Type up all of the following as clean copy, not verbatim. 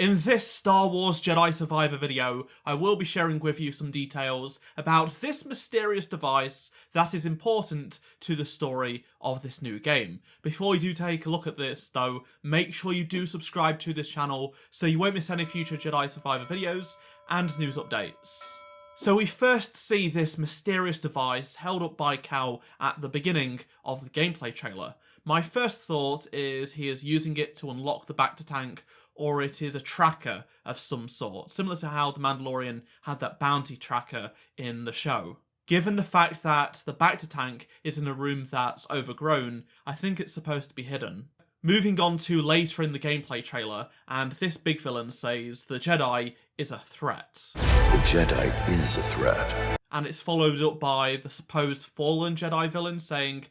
In this Star Wars Jedi Survivor video, I will be sharing with you some details about this mysterious device that is important to the story of this new game. Before you do take a look at this though, make sure you do subscribe to this channel so you won't miss any future Jedi Survivor videos and news updates. So we first see this mysterious device held up by Cal at the beginning of the gameplay trailer. My first thought is he is using it to unlock the Bacta tank, or it is a tracker of some sort, similar to how the Mandalorian had that bounty tracker in the show. Given the fact that the Bacta tank is in a room that's overgrown, I think it's supposed to be hidden. Moving on to later in the gameplay trailer, and this big villain says the Jedi is a threat. The Jedi is a threat. And it's followed up by the supposed fallen Jedi villain saying,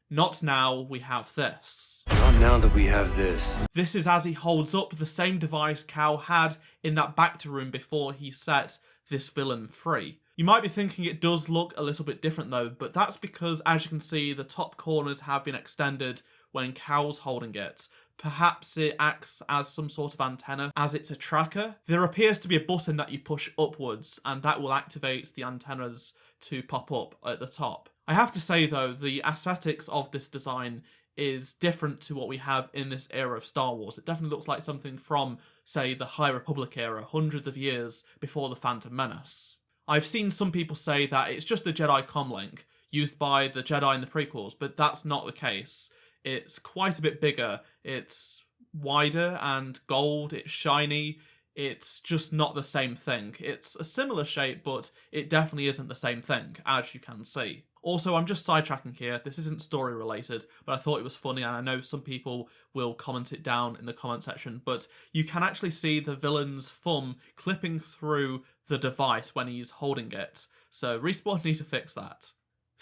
"Not now, we have this." Not now that we have this. This is as he holds up the same device Cal had in that Bacta room before he set this villain free. You might be thinking it does look a little bit different though, but that's because, as you can see, the top corners have been extended when Cal's holding it. Perhaps it acts as some sort of antenna, as it's a tracker. There appears to be a button that you push upwards, and that will activate the antennas to pop up at the top. I have to say though, the aesthetics of this design is different to what we have in this era of Star Wars. It definitely looks like something from, say, the High Republic era, hundreds of years before the Phantom Menace. I've seen some people say that it's just a Jedi comlink, used by the Jedi in the prequels, but that's not the case. It's quite a bit bigger, it's wider and gold, it's shiny, it's just not the same thing. It's a similar shape, but it definitely isn't the same thing, as you can see. Also, I'm just sidetracking here, this isn't story related, but I thought it was funny, and I know some people will comment it down in the comment section, but you can actually see the villain's thumb clipping through the device when he's holding it, so Respawn need to fix that.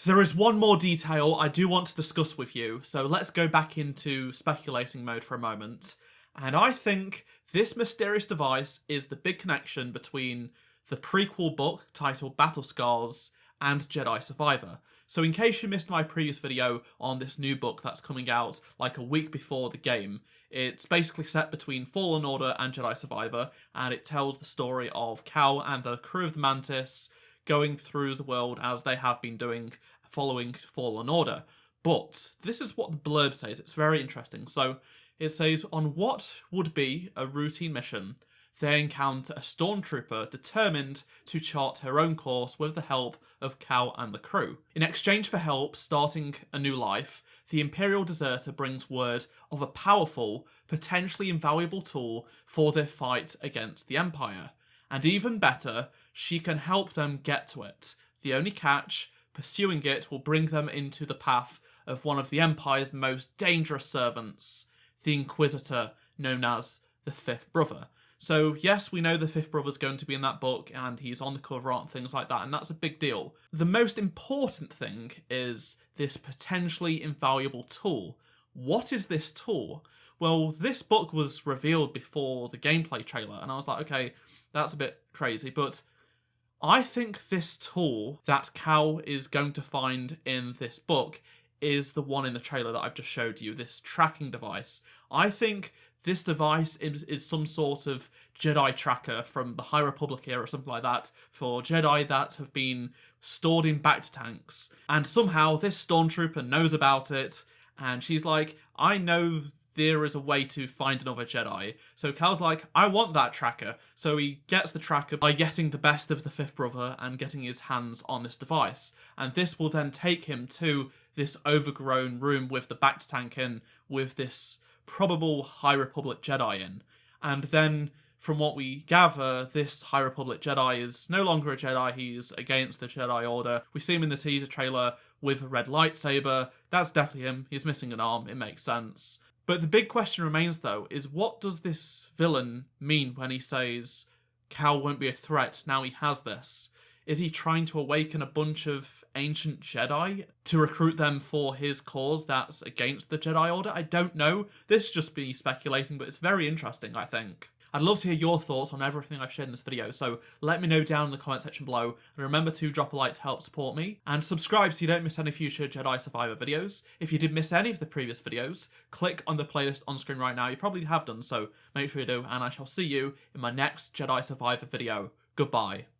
There is one more detail I do want to discuss with you, so let's go back into speculating mode for a moment. And I think this mysterious device is the big connection between the prequel book titled Battle Scars and Jedi Survivor. So in case you missed my previous video on this new book that's coming out like a week before the game, it's basically set between Fallen Order and Jedi Survivor, and it tells the story of Cal and the crew of the Mantis going through the world as they have been doing following Fallen Order. But this is what the blurb says, it's very interesting. So it says, on what would be a routine mission, they encounter a stormtrooper determined to chart her own course with the help of Cal and the crew. In exchange for help starting a new life, the Imperial deserter brings word of a powerful, potentially invaluable tool for their fight against the Empire. And even better, she can help them get to it. The only catch, pursuing it will bring them into the path of one of the Empire's most dangerous servants, the Inquisitor, known as the Fifth Brother. So yes, we know the Fifth Brother's going to be in that book, and he's on the cover art and things like that, and that's a big deal. The most important thing is this potentially invaluable tool. What is this tool? Well, this book was revealed before the gameplay trailer, and I was like, okay, that's a bit crazy, but I think this tool that Cal is going to find in this book is the one in the trailer that I've just showed you, this tracking device. I think this device is some sort of Jedi tracker from the High Republic era or something like that for Jedi that have been stored in Bacta tanks. And somehow this stormtrooper knows about it, and she's like, I know there is a way to find another Jedi. So Cal's like, I want that tracker. So he gets the tracker by getting the best of the Fifth Brother and getting his hands on this device. And this will then take him to this overgrown room with the Bacta tank in, with this probable High Republic Jedi in. And then, from what we gather, this High Republic Jedi is no longer a Jedi, he's against the Jedi Order. We see him in the teaser trailer with a red lightsaber. That's definitely him. He's missing an arm, it makes sense. But the big question remains, though, is what does this villain mean when he says Cal won't be a threat now he has this? Is he trying to awaken a bunch of ancient Jedi to recruit them for his cause that's against the Jedi Order? I don't know. This is just me speculating, but it's very interesting, I think. I'd love to hear your thoughts on everything I've shared in this video, so let me know down in the comment section below, and remember to drop a like to help support me, and subscribe so you don't miss any future Jedi Survivor videos. If you did miss any of the previous videos, click on the playlist on screen right now. You probably have done, so make sure you do, and I shall see you in my next Jedi Survivor video. Goodbye.